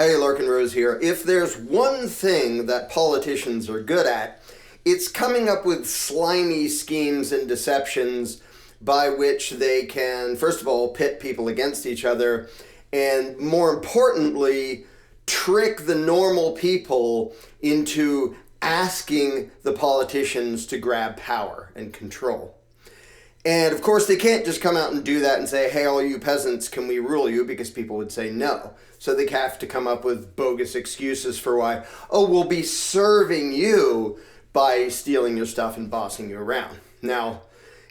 Hey, Larken Rose here. If there's one thing that politicians are good at, it's coming up with slimy schemes and deceptions by which they can, first of all, pit people against each other, and more importantly, trick the normal people into asking the politicians to grab power and control. And of course, they can't just come out and do that and say, hey, all you peasants, can we rule you? Because people would say no. So they have to come up with bogus excuses for why, oh, we'll be serving you by stealing your stuff and bossing you around. Now,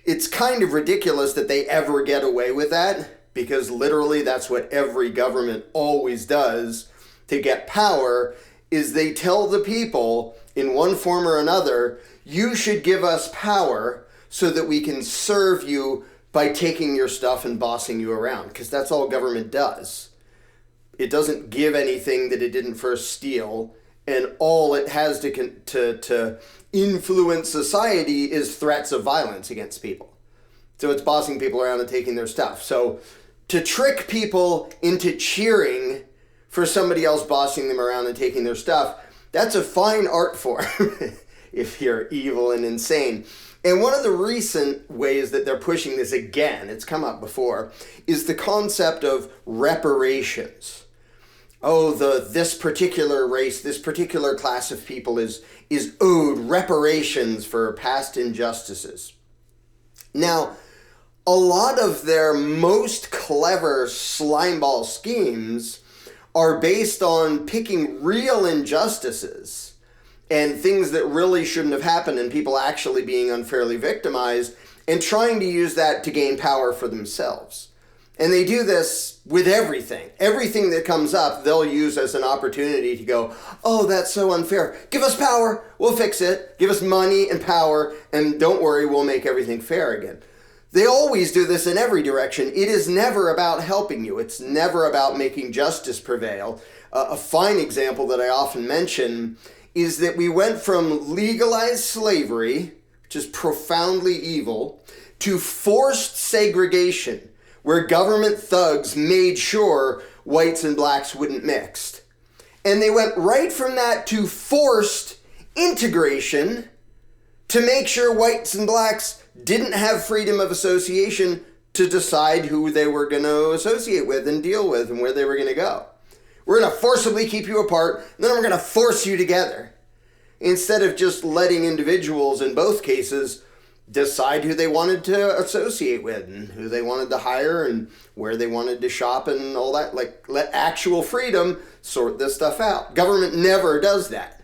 it's kind of ridiculous that they ever get away with that, because literally that's what every government always does to get power, is they tell the people in one form or another, you should give us power so that we can serve you by taking your stuff and bossing you around, because that's all government does. It doesn't give anything that it didn't first steal, and all it has to influence society is threats of violence against people. So it's bossing people around and taking their stuff. So to trick people into cheering for somebody else bossing them around and taking their stuff, that's a fine art form if you're evil and insane. And one of the recent ways that they're pushing this again, it's come up before, is the concept of reparations. Oh, this particular race, this particular class of people is owed reparations for past injustices. Now, a lot of their most clever slimeball schemes are based on picking real injustices and things that really shouldn't have happened and people actually being unfairly victimized and trying to use that to gain power for themselves. And they do this with everything. Everything that comes up, they'll use as an opportunity to go, oh, that's so unfair. Give us power, we'll fix it. Give us money and power, and don't worry, we'll make everything fair again. They always do this in every direction. It is never about helping you. It's never about making justice prevail. A fine example that I often mention is that we went from legalized slavery, which is profoundly evil, to forced segregation, where government thugs made sure whites and blacks wouldn't mix. And they went right from that to forced integration to make sure whites and blacks didn't have freedom of association to decide who they were going to associate with and deal with and where they were going to go. We're going to forcibly keep you apart, and then we're going to force you together. Instead of just letting individuals, in both cases, decide who they wanted to associate with and who they wanted to hire and where they wanted to shop and all that. Like, let actual freedom sort this stuff out. Government never does that,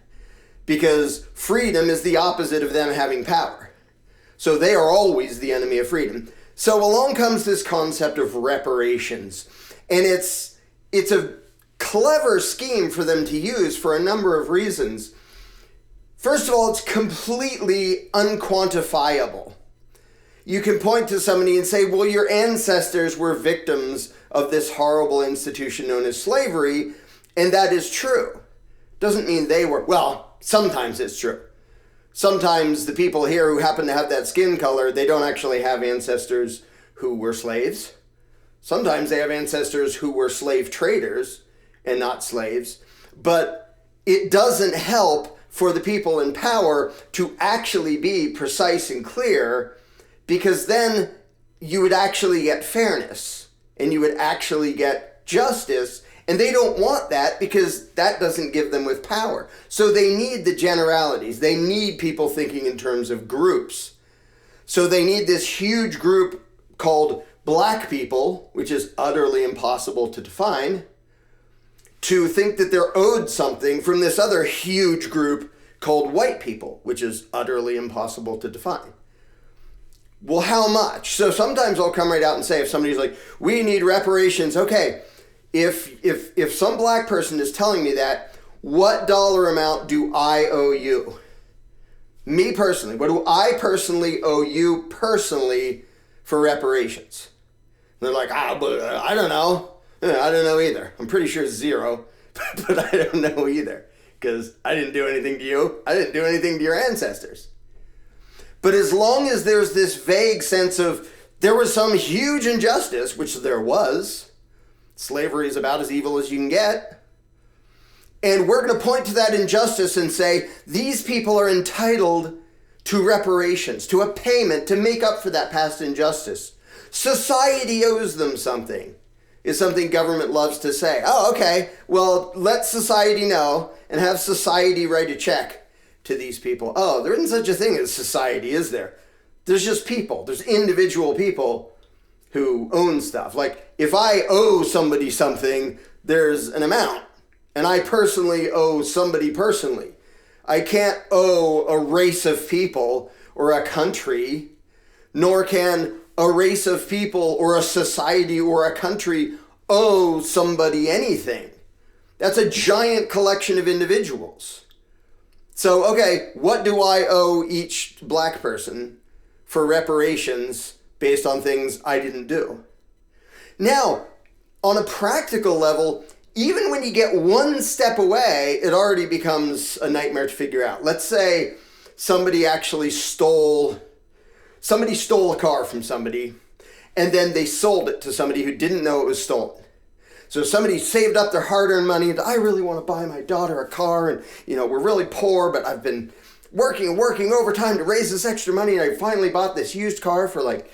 because freedom is the opposite of them having power. So they are always the enemy of freedom. So along comes this concept of reparations. And it's a clever scheme for them to use for a number of reasons. First of all, it's completely unquantifiable. You can point to somebody and say, well, your ancestors were victims of this horrible institution known as slavery, and that is true. Doesn't mean they were. Well, sometimes it's true. Sometimes the people here who happen to have that skin color, they don't actually have ancestors who were slaves. Sometimes they have ancestors who were slave traders and not slaves. But it doesn't help for the people in power to actually be precise and clear, because then you would actually get fairness and you would actually get justice. And they don't want that, because that doesn't give them with power. So they need the generalities. They need people thinking in terms of groups. So they need this huge group called black people, which is utterly impossible to define, to think that they're owed something from this other huge group called white people, which is utterly impossible to define. Well, how much? So sometimes I'll come right out and say, if somebody's like, we need reparations, okay, If some black person is telling me that, what dollar amount do I owe you? Me personally, what do I personally owe you personally for reparations? And they're like, but I don't know. I don't know either. I'm pretty sure it's zero, but I don't know either, because I didn't do anything to you. I didn't do anything to your ancestors. But as long as there's this vague sense of there was some huge injustice, which there was, slavery is about as evil as you can get, And we're going to point to that injustice and say, these people are entitled to reparations, to a payment to make up for that past injustice. Society owes them something, is something government loves to say. Oh, okay, well, let society know and have society write a check to these people. Oh, there isn't such a thing as society, is there? There's just people. There's individual people who own stuff. Like, if I owe somebody something, there's an amount. And I personally owe somebody personally. I can't owe a race of people or a country, nor can a race of people or a society or a country owe somebody anything. That's a giant collection of individuals. So, okay, what do I owe each black person for reparations based on things I didn't do? Now, on a practical level, even when you get one step away, it already becomes a nightmare to figure out. Let's say somebody stole a car from somebody, and then they sold it to somebody who didn't know it was stolen. So somebody saved up their hard-earned money, and I really want to buy my daughter a car, and we're really poor, but I've been working overtime to raise this extra money, and I finally bought this used car for like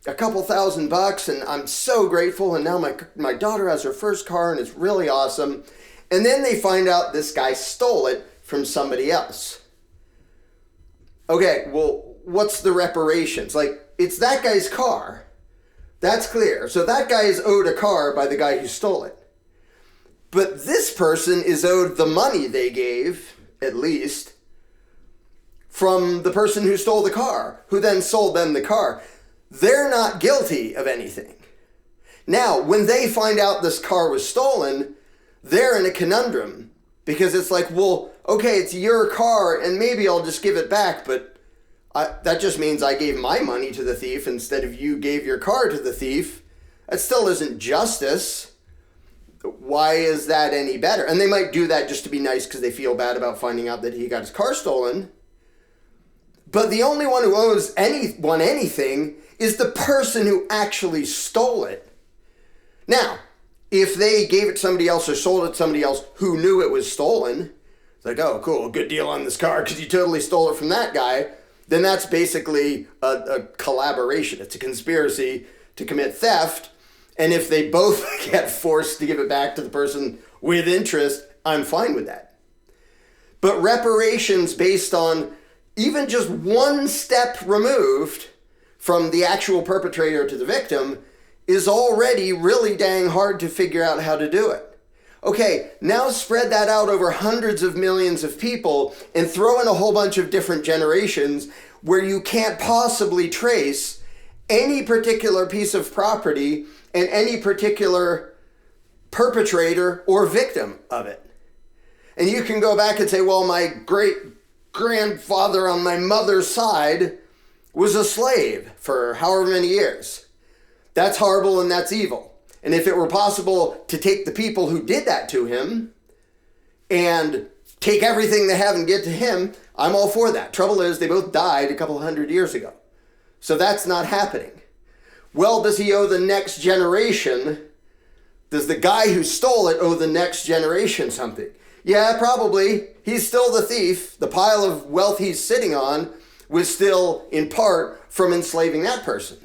a couple $1,000, and I'm so grateful, and now my daughter has her first car, and it's really awesome. And then they find out this guy stole it from somebody else. Okay, well, what's the reparations? Like, it's that guy's car. That's clear. So that guy is owed a car by the guy who stole it. But this person is owed the money they gave, at least, from the person who stole the car, who then sold them the car. They're not guilty of anything. Now, when they find out this car was stolen, they're in a conundrum, because it's like, well, okay, it's your car, and maybe I'll just give it back, but that just means I gave my money to the thief instead of you gave your car to the thief. That still isn't justice. Why is that any better? And they might do that just to be nice because they feel bad about finding out that he got his car stolen. But the only one who owes anyone anything is the person who actually stole it. Now, if they gave it to somebody else or sold it to somebody else who knew it was stolen, it's like, oh, cool, good deal on this car because you totally stole it from that guy, then that's basically a collaboration. It's a conspiracy to commit theft. And if they both get forced to give it back to the person with interest, I'm fine with that. But reparations based on even just one step removed from the actual perpetrator to the victim is already really dang hard to figure out how to do it. Okay, now spread that out over hundreds of millions of people and throw in a whole bunch of different generations where you can't possibly trace any particular piece of property and any particular perpetrator or victim of it. And you can go back and say, well, my great-grandfather on my mother's side was a slave for however many years. That's horrible and that's evil. And if it were possible to take the people who did that to him and take everything they have and get to him, I'm all for that. Trouble is, they both died a couple hundred years ago. So that's not happening. Well, does he owe the next generation? Does the guy who stole it owe the next generation something? Yeah, probably. He's still the thief. The pile of wealth he's sitting on was still, in part, from enslaving that person.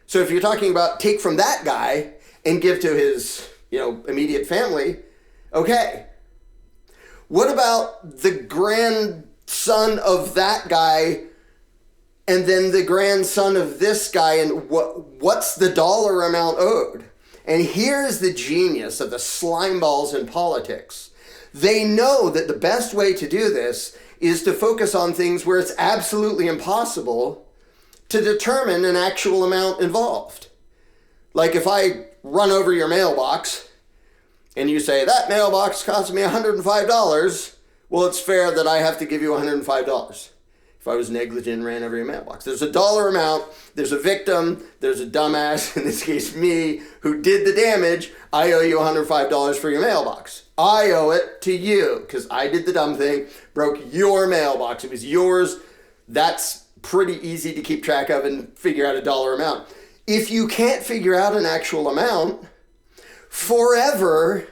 So if you're talking about take from that guy and give to his, immediate family, okay. What about the grandson of that guy and then the grandson of this guy, and what's the dollar amount owed? And here's the genius of the slimeballs in politics. They know that the best way to do this is to focus on things where it's absolutely impossible to determine an actual amount involved. Like if I run over your mailbox and you say, that mailbox cost me $105, well, it's fair that I have to give you $105. If I was negligent and ran over your mailbox. There's a dollar amount, there's a victim, there's a dumbass, in this case me, who did the damage. I owe you $105 for your mailbox. I owe it to you because I did the dumb thing, broke your mailbox. It was yours. That's pretty easy to keep track of and figure out a dollar amount. If you can't figure out an actual amount, forever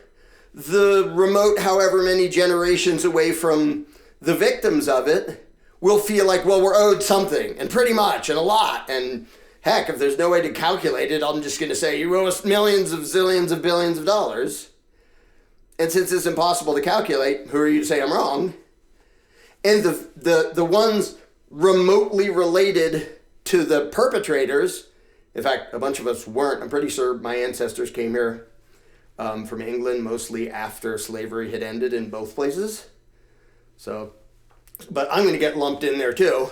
the remote however many generations away from the victims of it will feel like, well, we're owed something, and pretty much, and a lot, and heck, if there's no way to calculate it, I'm just going to say you owe us millions of zillions of billions of dollars. And since it's impossible to calculate, who are you to say I'm wrong? And the ones remotely related to the perpetrators, in fact, a bunch of us weren't. I'm pretty sure my ancestors came here from England mostly after slavery had ended in both places. So, but I'm going to get lumped in there too.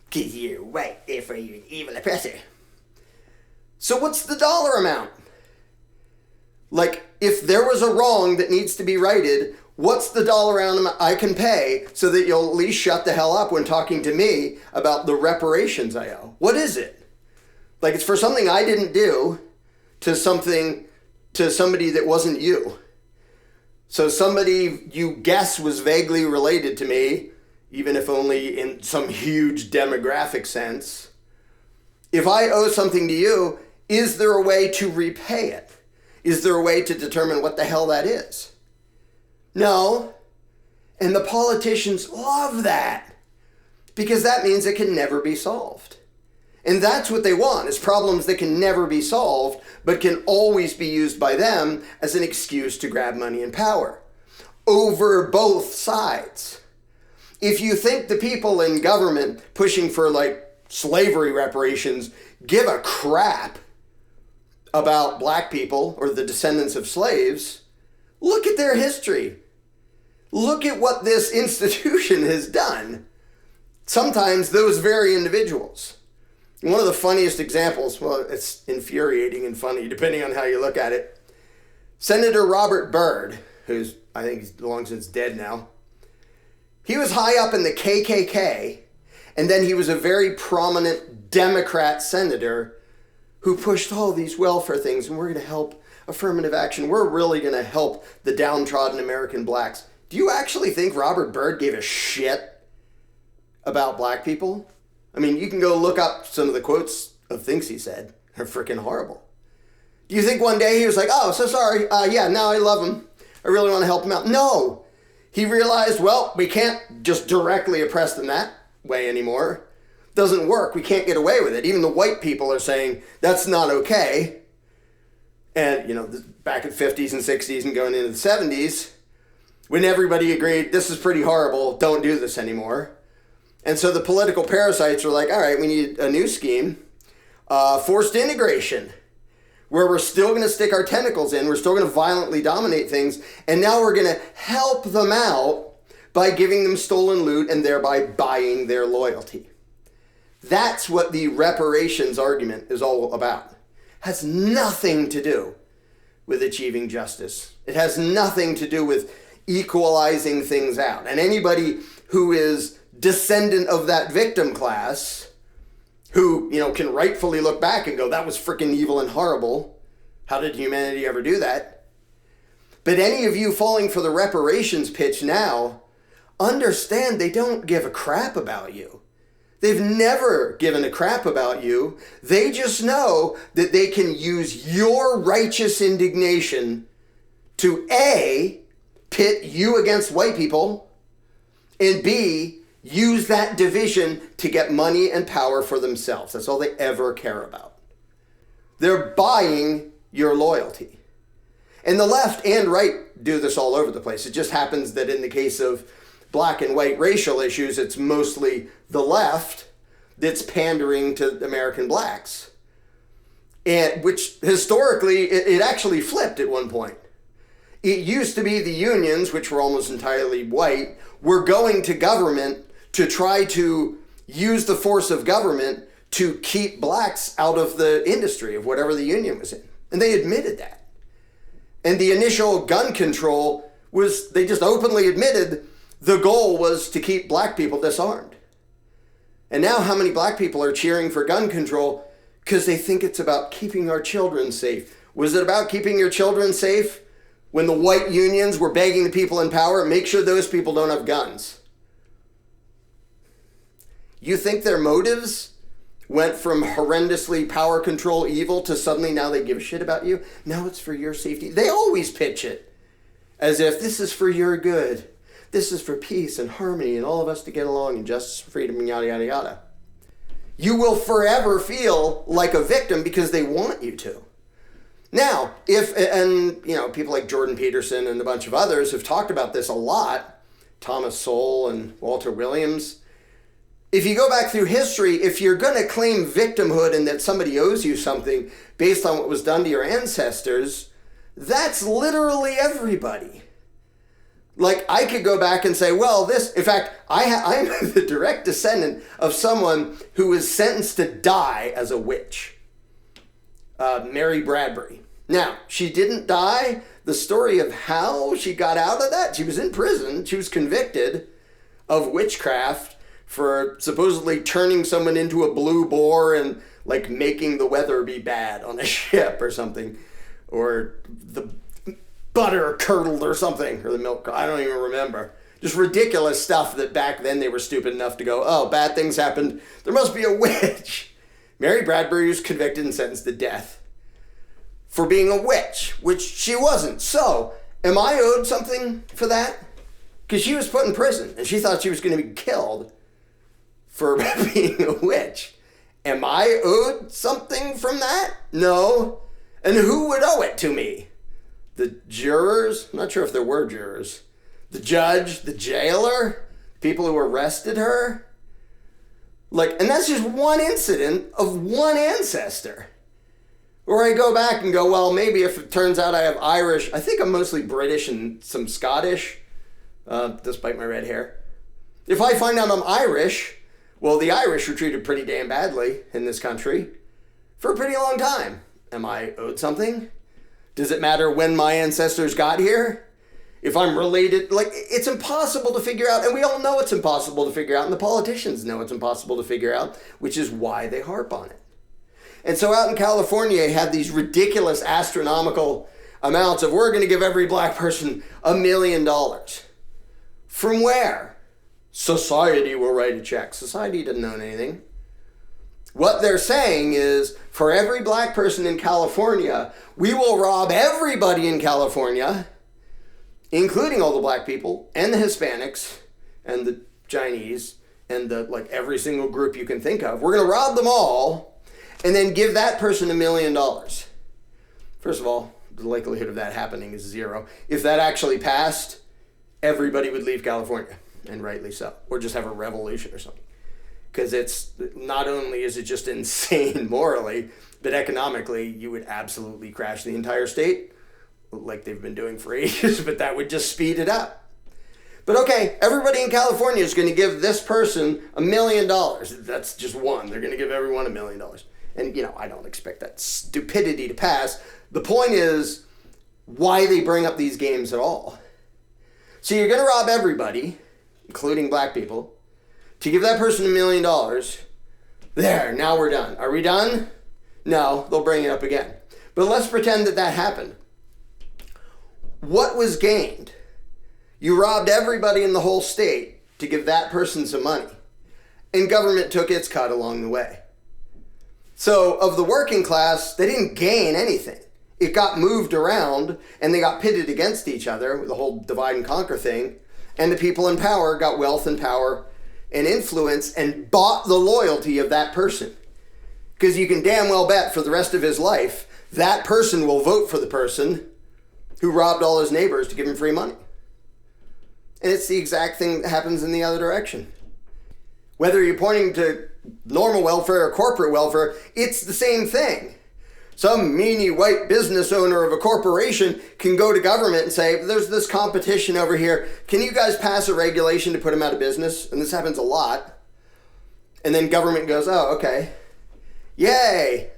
Because you're right there for you, evil oppressor. So what's the dollar amount? Like, if there was a wrong that needs to be righted, what's the dollar amount I can pay so that you'll at least shut the hell up when talking to me about the reparations I owe? What is it? Like, it's for something I didn't do to somebody that wasn't you. So somebody you guess was vaguely related to me, even if only in some huge demographic sense. If I owe something to you, is there a way to repay it? Is there a way to determine what the hell that is? No. And the politicians love that, because that means it can never be solved. And that's what they want, is problems that can never be solved, but can always be used by them as an excuse to grab money and power. Over both sides. If you think the people in government pushing for, like, slavery reparations give a crap about black people or the descendants of slaves, look at their history. Look at what this institution has done. Sometimes those very individuals. One of the funniest examples, well, it's infuriating and funny depending on how you look at it. Senator Robert Byrd, who's, I think he's long since dead now, he was high up in the KKK, and then he was a very prominent Democrat senator who pushed all these welfare things, and we're going to help affirmative action. We're really going to help the downtrodden American blacks. Do you actually think Robert Byrd gave a shit about black people? I mean, you can go look up some of the quotes of things he said. They're freaking horrible. Do you think one day he was like, oh, so sorry, yeah, now I love him. I really want to help him out. No. He realized, well, we can't just directly oppress them that way anymore. Doesn't work. We can't get away with it. Even the white people are saying that's not okay. And, you know, back in the 50s and 60s and going into the 70s, when everybody agreed this is pretty horrible, don't do this anymore. And so the political parasites are like, all right, we need a new scheme. Forced integration, where we're still going to stick our tentacles in. We're still going to violently dominate things. And now we're going to help them out by giving them stolen loot and thereby buying their loyalty. That's what the reparations argument is all about. It has nothing to do with achieving justice. It has nothing to do with equalizing things out. And anybody who is descendant of that victim class, who, you know, can rightfully look back and go, that was freaking evil and horrible. How did humanity ever do that? But any of you falling for the reparations pitch now, understand they don't give a crap about you. They've never given a crap about you. They just know that they can use your righteous indignation to A, pit you against white people, and B, use that division to get money and power for themselves. That's all they ever care about. They're buying your loyalty. And the left and right do this all over the place. It just happens that in the case of black and white racial issues, it's mostly the left that's pandering to American blacks. And which historically, it actually flipped at one point. It used to be the unions, which were almost entirely white, were going to government to try to use the force of government to keep blacks out of the industry of whatever the union was in. And they admitted that. And the initial gun control was, they just openly admitted the goal was to keep black people disarmed. And now how many black people are cheering for gun control? Because they think it's about keeping our children safe. Was it about keeping your children safe when the white unions were begging the people in power, make sure those people don't have guns? You think their motives went from horrendously power control evil to suddenly now they give a shit about you? No, it's for your safety. They always pitch it as if this is for your good. This is for peace and harmony and all of us to get along and justice, freedom, and yada, yada, yada. You will forever feel like a victim because they want you to. Now, people like Jordan Peterson and a bunch of others have talked about this a lot, Thomas Sowell and Walter Williams. If you go back through history, if you're going to claim victimhood and that somebody owes you something based on what was done to your ancestors, that's literally everybody. Like, I could go back and say, well, in fact, I'm the direct descendant of someone who was sentenced to die as a witch. Mary Bradbury. Now, she didn't die. The story of how she got out of that, she was in prison. She was convicted of witchcraft for supposedly turning someone into a blue boar and like making the weather be bad on a ship or something. Or the butter curdled or something. Or the milk, I don't even remember. Just ridiculous stuff that back then they were stupid enough to go, oh, bad things happened. There must be a witch. Mary Bradbury was convicted and sentenced to death for being a witch, which she wasn't. So, am I owed something for that? Because she was put in prison and she thought she was going to be killed for being a witch. Am I owed something from that? No. And who would owe it to me? The jurors? I'm not sure if there were jurors. The judge? The jailer? People who arrested her? And that's just one incident of one ancestor. Or I go back and go, well, maybe if it turns out I have Irish, I think I'm mostly British and some Scottish, despite my red hair. If I find out I'm Irish, well, the Irish were treated pretty damn badly in this country for a pretty long time. Am I owed something? Does it matter when my ancestors got here? If I'm related, it's impossible to figure out, and we all know it's impossible to figure out, and the politicians know it's impossible to figure out, which is why they harp on it. And so out in California, you have these ridiculous astronomical amounts of, we're going to give every black person $1 million. From where? Society will write a check. Society doesn't own anything. What they're saying is, for every black person in California, we will rob everybody in California, including all the black people, and the Hispanics, and the Chinese, and every single group you can think of. We're going to rob them all, and then give that person $1 million. First of all, the likelihood of that happening is 0. If that actually passed, everybody would leave California, and rightly so, or just have a revolution or something. Because it's not only is it just insane morally, but economically, you would absolutely crash the entire state, like they've been doing for ages, but that would just speed it up. But okay, everybody in California is going to give this person $1 million. That's just one. They're going to give everyone $1 million. And, I don't expect that stupidity to pass. The point is why they bring up these games at all. So you're going to rob everybody, including black people, to give that person $1 million. There, now we're done. Are we done? No, they'll bring it up again. But let's pretend that happened. What was gained? You robbed everybody in the whole state to give that person some money. And government took its cut along the way. So of the working class, they didn't gain anything. It got moved around and they got pitted against each other with the whole divide and conquer thing. And the people in power got wealth and power and influence and bought the loyalty of that person. Because you can damn well bet for the rest of his life, that person will vote for the person who robbed all his neighbors to give him free money. And it's the exact thing that happens in the other direction. Whether you're pointing to normal welfare or corporate welfare, it's the same thing. Some meanie white business owner of a corporation can go to government and say, there's this competition over here. Can you guys pass a regulation to put them out of business? And this happens a lot. And then government goes, oh, okay. Yay.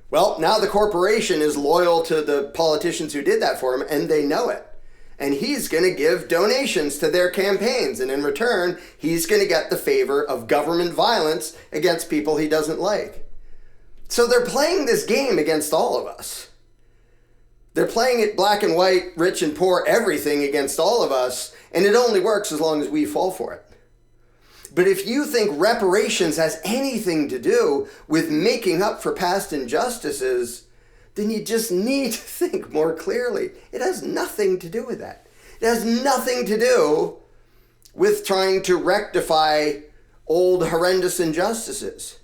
Well, now the corporation is loyal to the politicians who did that for him, and they know it. And he's going to give donations to their campaigns. And in return, he's going to get the favor of government violence against people he doesn't like. So they're playing this game against all of us. They're playing it black and white, rich and poor, everything against all of us. And it only works as long as we fall for it. But if you think reparations has anything to do with making up for past injustices, then you just need to think more clearly. It has nothing to do with that. It has nothing to do with trying to rectify old horrendous injustices.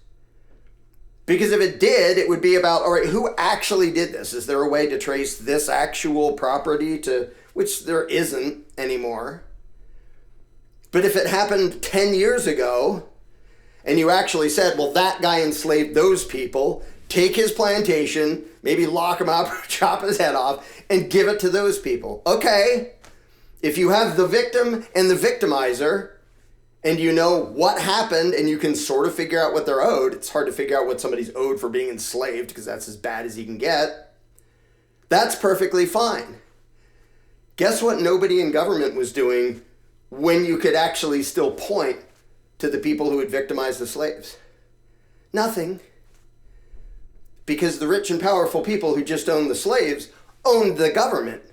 Because if it did, it would be about, all right, who actually did this? Is there a way to trace this actual property to, which there isn't anymore. But if it happened 10 years ago, and you actually said, well, that guy enslaved those people, take his plantation, maybe lock him up, chop his head off, and give it to those people. Okay, if you have the victim and the victimizer, and you know what happened, and you can sort of figure out what they're owed. It's hard to figure out what somebody's owed for being enslaved, because that's as bad as you can get. That's perfectly fine. Guess what nobody in government was doing when you could actually still point to the people who had victimized the slaves? Nothing. Because the rich and powerful people who just owned the slaves owned the government.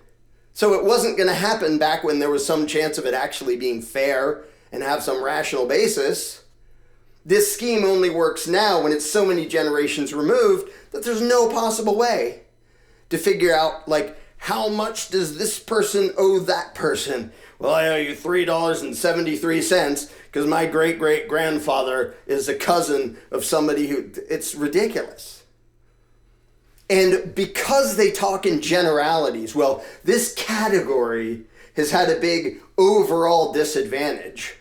So it wasn't going to happen back when there was some chance of it actually being fair and have some rational basis. This scheme only works now when it's so many generations removed that there's no possible way to figure out, like, how much does this person owe that person? Well, I owe you $3.73 because my great-great-grandfather is a cousin of somebody who... It's ridiculous. And because they talk in generalities, well, this category has had a big overall disadvantage.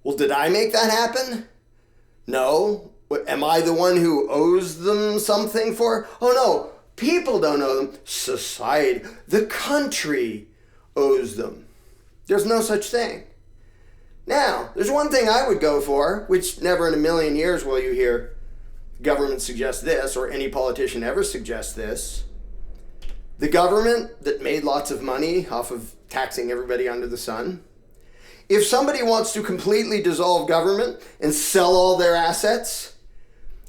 Well, did I make that happen? No. Am I the one who owes them something for? Oh, no. People don't owe them. Society, the country owes them. There's no such thing. Now, there's one thing I would go for, which never in a million years will you hear government suggest this, or any politician ever suggest this. The government that made lots of money off of taxing everybody under the sun, if somebody wants to completely dissolve government and sell all their assets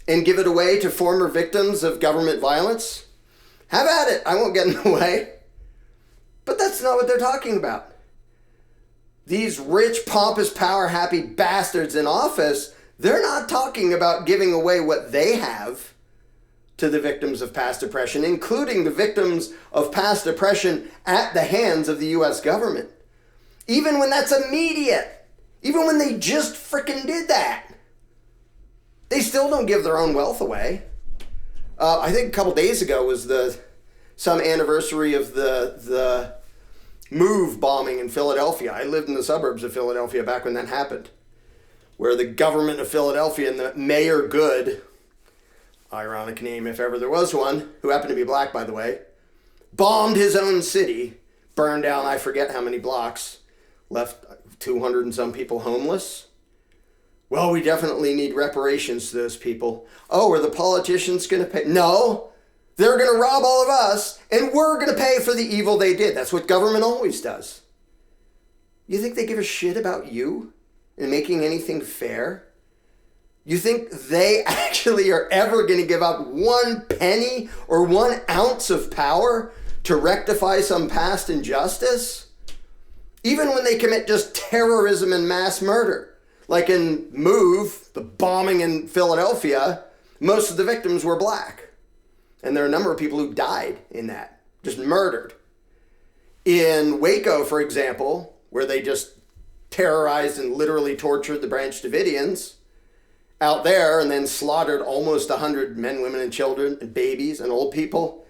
and give it away to former victims of government violence, have at it. I won't get in the way. But that's not what they're talking about. These rich, pompous, power-happy bastards in office, they're not talking about giving away what they have to the victims of past oppression, including the victims of past oppression at the hands of the U.S. government. Even when that's immediate, even when they just frickin' did that, they still don't give their own wealth away. I think a couple days ago was some anniversary of the move bombing in Philadelphia. I lived in the suburbs of Philadelphia back when that happened, where the government of Philadelphia and the Mayor Good, ironic name if ever there was one, who happened to be black, by the way, bombed his own city, burned down I forget how many blocks, left 200 and some people homeless. Well, we definitely need reparations to those people. Oh, are the politicians going to pay? No, they're going to rob all of us, and we're going to pay for the evil they did. That's what government always does. You think they give a shit about you and making anything fair? You think they actually are ever going to give up 1 penny or 1 ounce of power to rectify some past injustice? Even when they commit just terrorism and mass murder. Like in Move, the bombing in Philadelphia, most of the victims were black. And there are a number of people who died in that, just murdered. In Waco, for example, where they just terrorized and literally tortured the Branch Davidians out there and then slaughtered almost 100 men, women, and children, and babies and old people,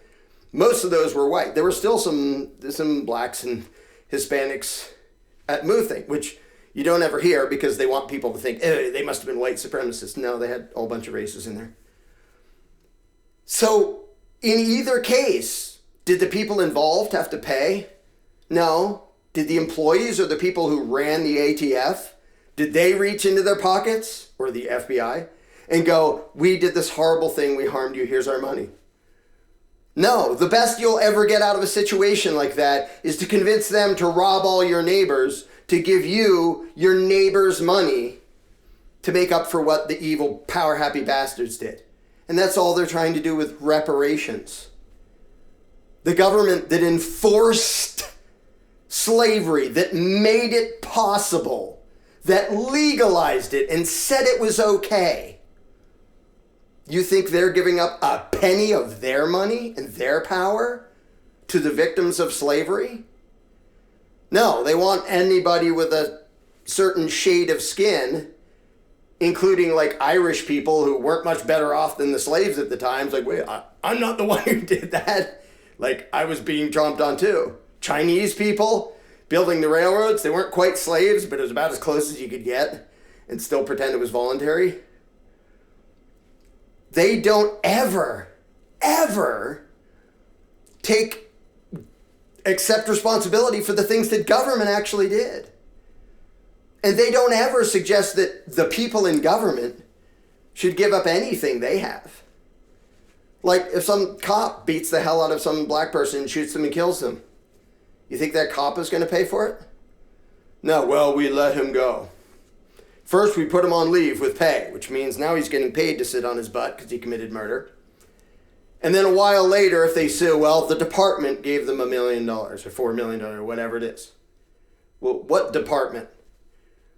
most of those were white. There were still some blacks and Hispanics at Move thing, which you don't ever hear because they want people to think, eh, they must have been white supremacists. No, they had a whole bunch of races in there. So in either case, did the people involved have to pay? No. Did the employees or the people who ran the ATF, did they reach into their pockets, or the FBI, and go, we did this horrible thing, we harmed you, here's our money? No, the best you'll ever get out of a situation like that is to convince them to rob all your neighbors, to give you your neighbor's money to make up for what the evil, power-happy bastards did. And that's all they're trying to do with reparations. The government that enforced slavery, that made it possible, that legalized it and said it was okay. You think they're giving up a penny of their money and their power to the victims of slavery? No, they want anybody with a certain shade of skin, including like Irish people who weren't much better off than the slaves at the time. It's like, wait, I'm not the one who did that. Like, I was being tromped on too. Chinese people building the railroads, they weren't quite slaves, but it was about as close as you could get and still pretend it was voluntary. They don't ever accept responsibility for the things that government actually did. And they don't ever suggest that the people in government should give up anything they have. Like, if some cop beats the hell out of some black person and shoots them and kills them, you think that cop is going to pay for it? No, well, we let him go. First, we put him on leave with pay, which means now he's getting paid to sit on his butt because he committed murder. And then a while later, if they sue, well, the department gave them $1 million or $4 million or whatever it is. Well, what department?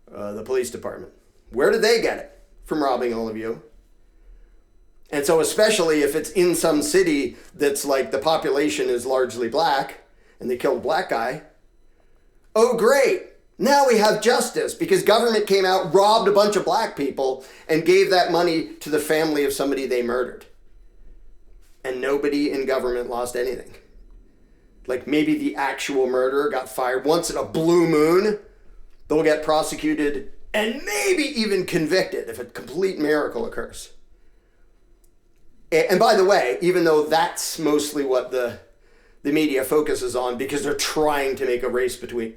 The police department. Where did they get it? From robbing all of you. And so especially if it's in some city that's like the population is largely black and they killed a black guy, oh great, now we have justice because government came out, robbed a bunch of black people and gave that money to the family of somebody they murdered. And nobody in government lost anything. Like maybe the actual murderer got fired once in a blue moon. They'll get prosecuted and maybe even convicted if a complete miracle occurs. And by the way, even though that's mostly what the media focuses on because they're trying to make a race between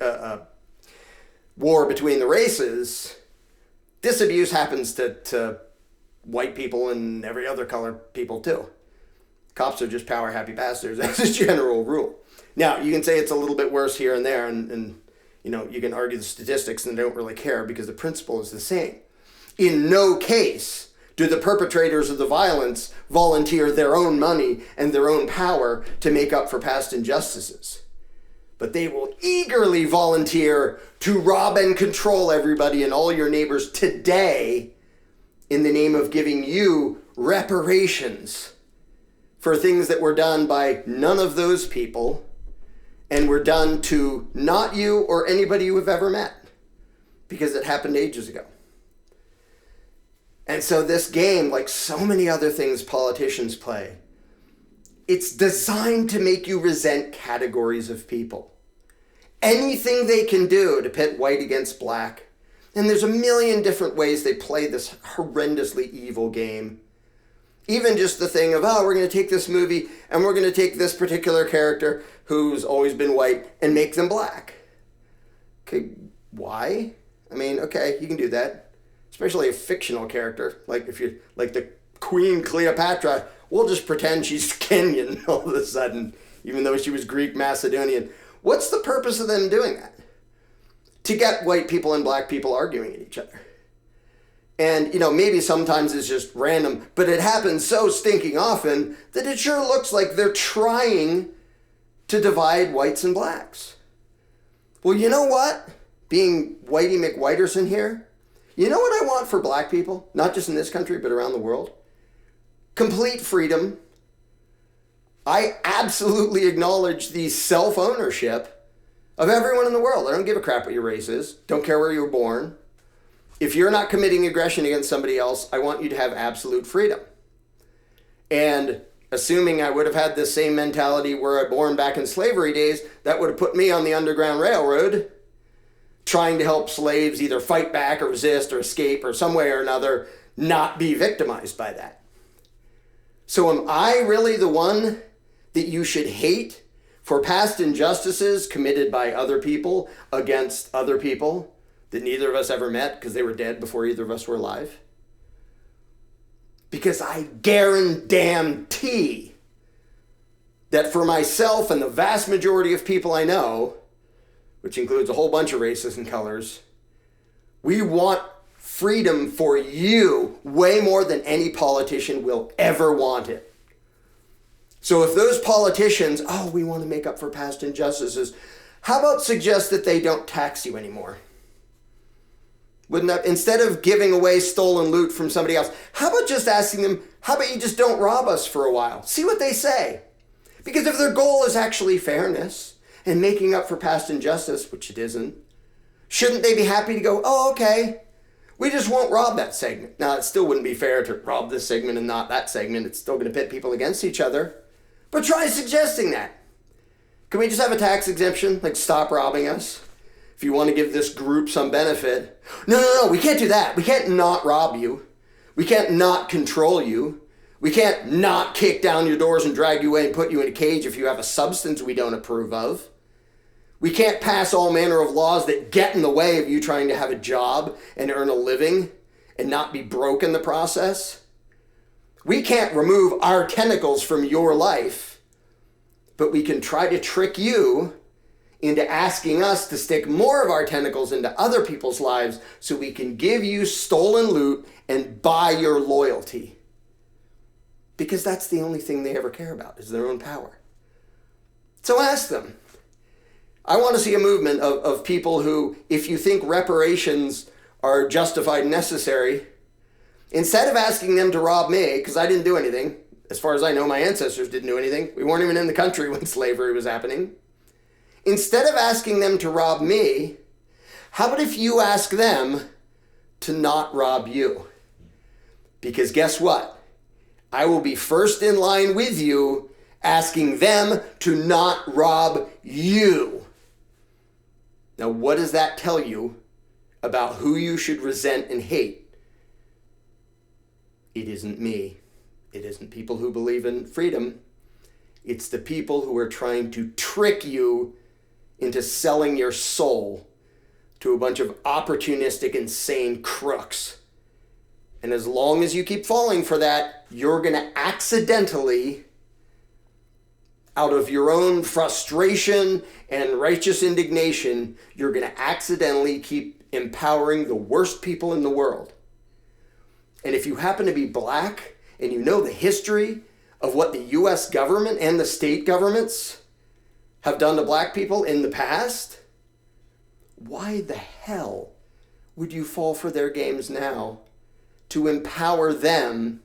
war between the races, this abuse happens to white people and every other color people too. Cops are just power happy bastards. That's a general rule. Now, you can say it's a little bit worse here and there, and you know, you can argue the statistics and they don't really care because the principle is the same. In no case do the perpetrators of the violence volunteer their own money and their own power to make up for past injustices. But they will eagerly volunteer to rob and control everybody and all your neighbors today in the name of giving you reparations for things that were done by none of those people and were done to not you or anybody you have ever met because it happened ages ago. And so this game, like so many other things politicians play, it's designed to make you resent categories of people. Anything they can do to pit white against black. And there's a million different ways they play this horrendously evil game. Even just the thing of, oh, we're going to take this movie and we're going to take this particular character who's always been white and make them black. Okay, why? I mean, okay, you can do that. Especially a fictional character. Like if you're like the Queen Cleopatra, we'll just pretend she's Kenyan all of a sudden, even though she was Greek Macedonian. What's the purpose of them doing that? To get white people and black people arguing at each other. And, you know, maybe sometimes it's just random, but it happens so stinking often that it sure looks like they're trying to divide whites and blacks. Well, you know what? Being Whitey McWhiterson here, you know what I want for black people? Not just in this country, but around the world? Complete freedom. I absolutely acknowledge the self-ownership of everyone in the world. I don't give a crap what your race is. Don't care where you were born. If you're not committing aggression against somebody else, I want you to have absolute freedom. And assuming I would have had this same mentality were I born back in slavery days, that would have put me on the Underground Railroad trying to help slaves either fight back or resist or escape or some way or another not be victimized by that. So am I really the one that you should hate for past injustices committed by other people against other people that neither of us ever met because they were dead before either of us were alive? Because I guarantee that for myself and the vast majority of people I know, which includes a whole bunch of races and colors, we want freedom for you way more than any politician will ever want it. So if those politicians, oh, we want to make up for past injustices, how about suggest that they don't tax you anymore? Wouldn't that, instead of giving away stolen loot from somebody else, how about just asking them, how about you just don't rob us for a while? See what they say. Because if their goal is actually fairness and making up for past injustice, which it isn't, shouldn't they be happy to go, oh, okay, we just won't rob that segment. Now, it still wouldn't be fair to rob this segment and not that segment. It's still going to pit people against each other. But try suggesting that. Can we just have a tax exemption? Like, stop robbing us? If you want to give this group some benefit. No, we can't do that. We can't not rob you. We can't not control you. We can't not kick down your doors and drag you away and put you in a cage if you have a substance we don't approve of. We can't pass all manner of laws that get in the way of you trying to have a job and earn a living and not be broke in the process. We can't remove our tentacles from your life, but we can try to trick you into asking us to stick more of our tentacles into other people's lives so we can give you stolen loot and buy your loyalty. Because that's the only thing they ever care about, is their own power. So ask them. I want to see a movement of people who, if you think reparations are justified and necessary, instead of asking them to rob me, because I didn't do anything, as far as I know, my ancestors didn't do anything. We weren't even in the country when slavery was happening. Instead of asking them to rob me, how about if you ask them to not rob you? Because guess what? I will be first in line with you asking them to not rob you. Now, what does that tell you about who you should resent and hate? It isn't me. It isn't people who believe in freedom. It's the people who are trying to trick you into selling your soul to a bunch of opportunistic, insane crooks. And as long as you keep falling for that, you're going to accidentally, out of your own frustration and righteous indignation, you're going to accidentally keep empowering the worst people in the world. And if you happen to be black and you know the history of what the U.S. government and the state governments have done to black people in the past, why the hell would you fall for their games now to empower them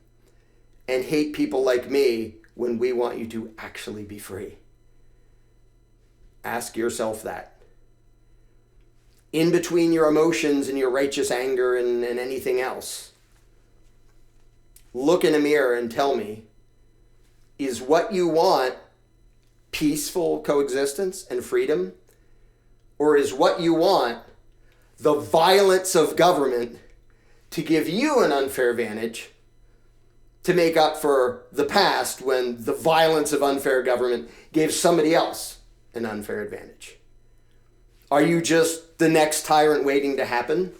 and hate people like me when we want you to actually be free? Ask yourself that. In between your emotions and your righteous anger and anything else, look in a mirror and tell me, is what you want peaceful coexistence and freedom? Or is what you want the violence of government to give you an unfair advantage to make up for the past when the violence of unfair government gave somebody else an unfair advantage? Are you just the next tyrant waiting to happen?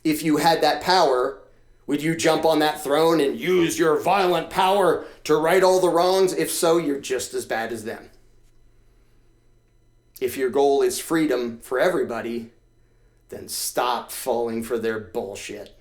If you had that power, would you jump on that throne and use your violent power to right all the wrongs? If so, you're just as bad as them. If your goal is freedom for everybody, then stop falling for their bullshit.